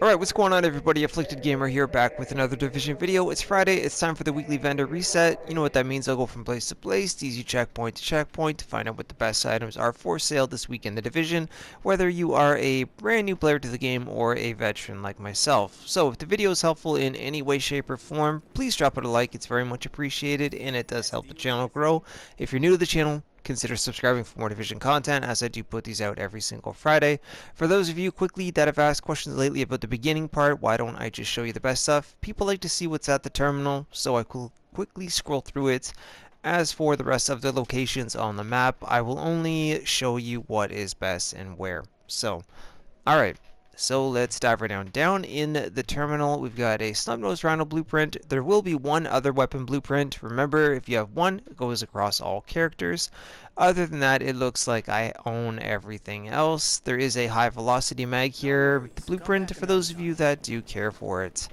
Alright, what's going on everybody? Afflicted Gamer here, back with another Division video. It's Friday, it's time for the weekly vendor reset. You know what that means, I'll go from place to place, easy checkpoint to checkpoint, to find out what the best items are for sale this week in the Division, whether you are a brand new player to the game or a veteran like myself. So, if the video is helpful in any way, shape, or form, please drop it a like, it's very much appreciated, and it does help the channel grow. If you're new to the channel, consider subscribing for more Division content, as I do put these out every single Friday. For those of you quickly that have asked questions lately about the beginning part, why don't I just show you the best stuff? People like to see what's at the terminal, so I will quickly scroll through it. As for the rest of the locations on the map, I will only show you what is best and where. So, alright. So let's dive right down. Down in the terminal, we've got a snub-nosed rhino blueprint. There will be one other weapon blueprint. Remember, if you have one, it goes across all characters. Other than that, it looks like I own everything else. There is a high velocity mag here, the blueprint for those of you that do care for it.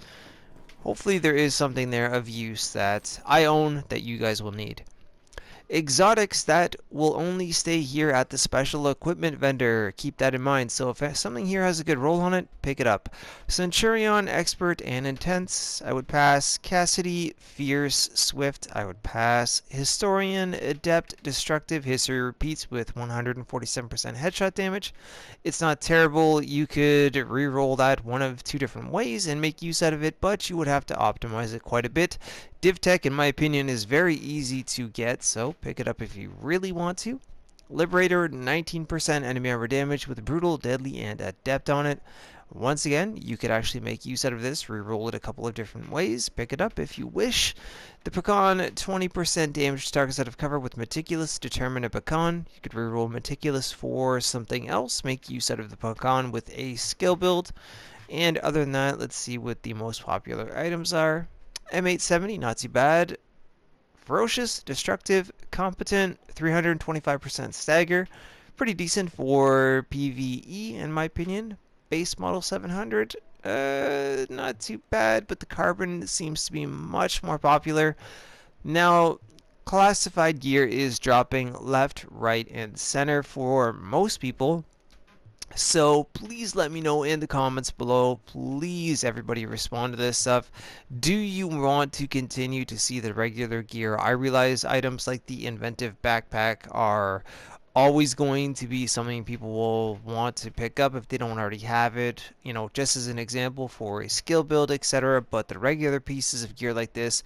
Hopefully there is something there of use that I own that you guys will need. Exotics, that will only stay here at the special equipment vendor. Keep that in mind. So if something here has a good roll on it, pick it up. Centurion, Expert, and Intense, I would pass. Cassidy, Fierce, Swift, I would pass. Historian, Adept, Destructive, History repeats with 147% headshot damage. It's not terrible. You could re-roll that one of two different ways and make use out of it, but you would have to optimize it quite a bit. Div Tech, in my opinion, is very easy to get, so pick it up if you really want to. Liberator, 19% enemy armor damage with Brutal, Deadly, and Adept on it. Once again, you could actually make use out of this, reroll it a couple of different ways, pick it up if you wish. The Pecan, 20% damage to targets out of cover with Meticulous, determine a Pecan. You could reroll Meticulous for something else, make use out of the Pecan with a skill build. And other than that, let's see what the most popular items are. M870, not too bad. Ferocious, Destructive, Competent, 325% Stagger. Pretty decent for PvE, in my opinion. Base Model 700, not too bad, but the Carbon seems to be much more popular. Now, classified gear is dropping left, right, and center for most people. So please let me know in the comments below. Please, everybody, respond to this stuff. Do you want to continue to see the regular gear? I realize items like the Inventive Backpack are always going to be something people will want to pick up if they don't already have it. You know, just as an example for a skill build, etc. But the regular pieces of gear like this,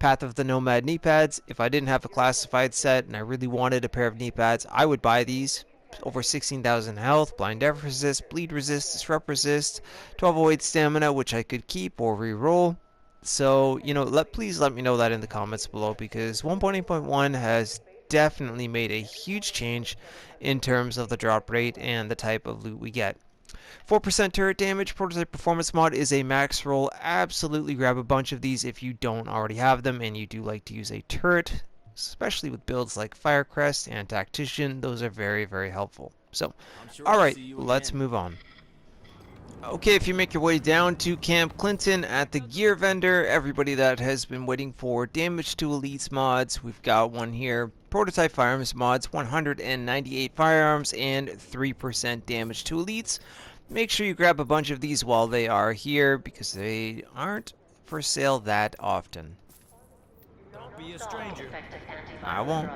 Path of the Nomad knee pads, if I didn't have a classified set and I really wanted a pair of knee pads, I would buy these. Over 16,000 health, blind death resist, bleed resist, disrupt resist, 1208 stamina, which I could keep or re-roll. So, you know, please let me know that in the comments below, because 1.8.1 has definitely made a huge change in terms of the drop rate and the type of loot we get. 4% turret damage, Prototype Performance Mod is a max roll. Absolutely grab a bunch of these if you don't already have them and you do like to use a turret. Especially with builds like Firecrest and Tactician, those are very, very helpful. So, alright, let's move on. Okay, if you make your way down to Camp Clinton at the gear vendor, everybody that has been waiting for Damage to Elites mods, we've got one here. Prototype Firearms mods, 198 firearms and 3% damage to elites. Make sure you grab a bunch of these while they are here, because they aren't for sale that often. Be a stranger. I won't.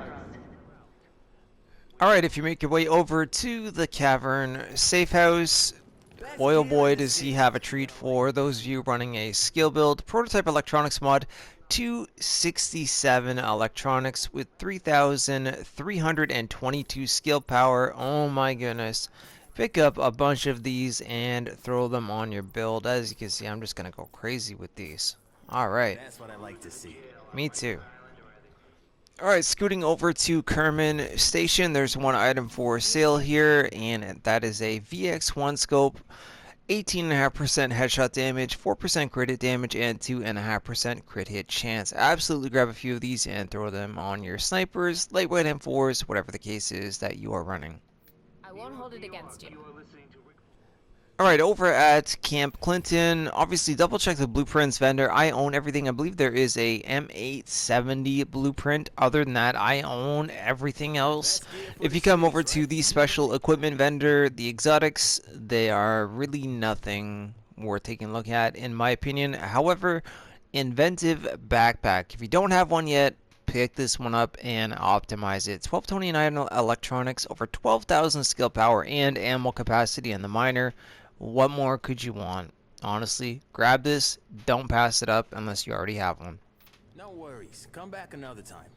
Alright, if you make your way over to the Cavern Safe House, boy oh boy does he have a treat for those of you running a skill build. Prototype Electronics Mod, 267 electronics with 3,322 skill power. Oh my goodness. Pick up a bunch of these and throw them on your build. As you can see, I'm just going to go crazy with these. Alright. That's what I like to see. Me too. Alright, scooting over to Kerman Station, there's one item for sale here, and that is a VX1 scope, 18.5% headshot damage, 4% crit hit damage, and 2.5% crit hit chance. Absolutely grab a few of these and throw them on your snipers, lightweight M4s, whatever the case is that you are running. I won't hold it against you. Alright, over at Camp Clinton, obviously double check the blueprints vendor. I own everything. I believe there is a M870 blueprint. Other than that, I own everything else. If you come over to the special equipment vendor, the exotics, they are really nothing worth taking a look at, in my opinion. However, Inventive Backpack. If you don't have one yet, pick this one up and optimize it. 1229 electronics, over 12,000 skill power and ammo capacity in the minor. What more could you want? Honestly, grab this. Don't pass it up unless you already have one. No worries. Come back another time.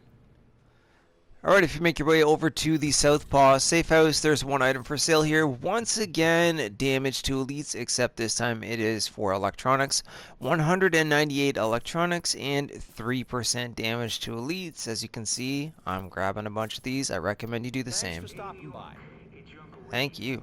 Alright, if you make your way over to the Southpaw Safe House, there's one item for sale here. Once again, damage to elites, except this time it is for electronics. 198 electronics and 3% damage to elites. As you can see, I'm grabbing a bunch of these. I recommend you do the same. Thanks for stopping by. Thank you.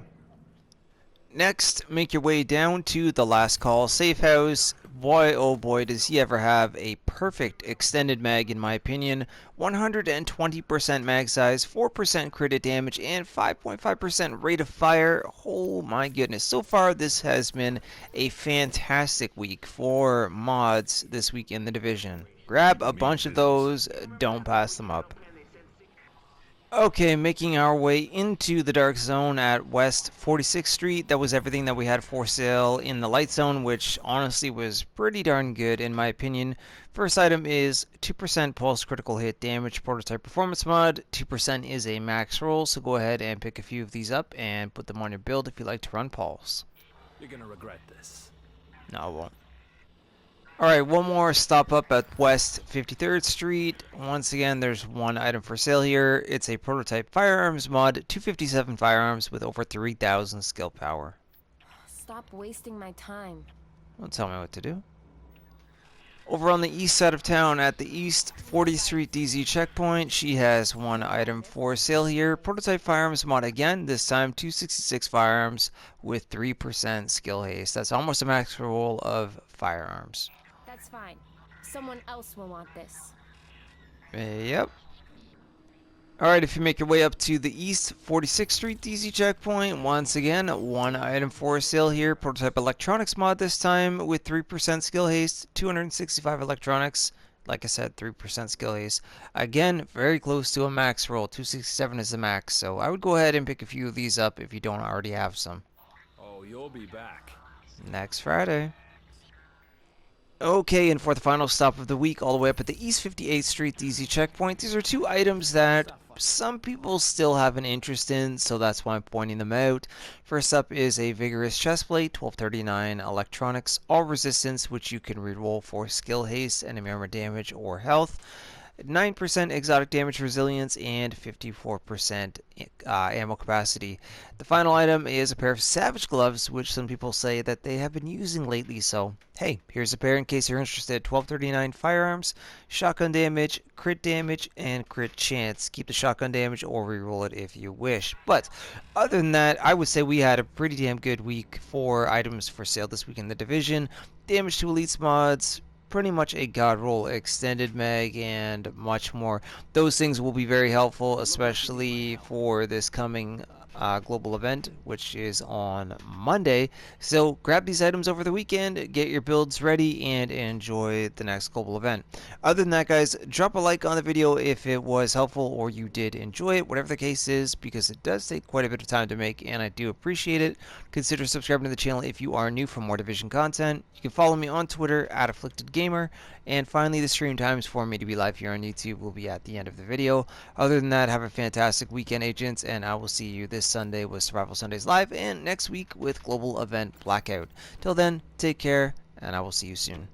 Next, make your way down to the Last Call Safe House. Boy, oh boy, does he ever have a perfect extended mag, in my opinion. 120% mag size, 4% crit damage, and 5.5% rate of fire. Oh my goodness. So far, this has been a fantastic week for mods this week in the division. Grab a bunch of those. Don't pass them up. Okay, making our way into the dark zone at West 46th Street. That was everything that we had for sale in the light zone, which honestly was pretty darn good in my opinion. First item is 2% pulse critical hit damage prototype performance mod. 2% is a max roll, so go ahead and pick a few of these up and put them on your build if you like to run pulse. You're gonna regret this. No, I won't. Alright, one more stop up at West 53rd Street. Once again, there's one item for sale here. It's a prototype Firearms Mod, 257 firearms with over 3,000 skill power. Stop wasting my time. Don't tell me what to do. Over on the east side of town at the East 40th Street DZ checkpoint, she has one item for sale here. Prototype Firearms Mod again, this time 266 firearms with 3% skill haste. That's almost a max roll of firearms. That's fine. Someone else will want this. Yep. Alright, if you make your way up to the East 46th Street DZ checkpoint, once again, one item for sale here. Prototype Electronics Mod this time with 3% skill haste, 265 electronics. Like I said, 3% skill haste. Again, very close to a max roll. 267 is the max, so I would go ahead and pick a few of these up if you don't already have some. Oh, you'll be back. Next Friday. Okay, and for the final stop of the week, all the way up at the East 58th Street DZ checkpoint, these are two items that some people still have an interest in, so that's why I'm pointing them out. First up is a Vigorous chestplate, 1239 electronics, all resistance, which you can reroll for skill haste, enemy armor damage, or health. 9% exotic damage resilience and 54% ammo capacity. The final item is a pair of Savage gloves, which some people say that they have been using lately, so hey, here's a pair in case you're interested. 1239 firearms, shotgun damage, crit damage, and crit chance. Keep the shotgun damage or reroll it if you wish. But other than that, I would say we had a pretty damn good week for items for sale this week in the division. Damage to elites mods, pretty much a god roll, extended mag, and much more. Those things will be very helpful, especially for this coming global event, which is on Monday. So grab these items over the weekend, get your builds ready, and enjoy the next global event. Other than that, guys, drop a like on the video if it was helpful or you did enjoy it, whatever the case is, because it does take quite a bit of time to make, and I do appreciate it. Consider subscribing to the channel if you are new for more Division content. You can follow me on Twitter at Afflicted Gamer, and finally the stream times for me to be live here on YouTube will be at the end of the video. Other than that, have a fantastic weekend, agents, and I will see you this Sunday with Survival Sundays Live, and next week with Global Event Blackout. Till then, take care, and I will see you soon.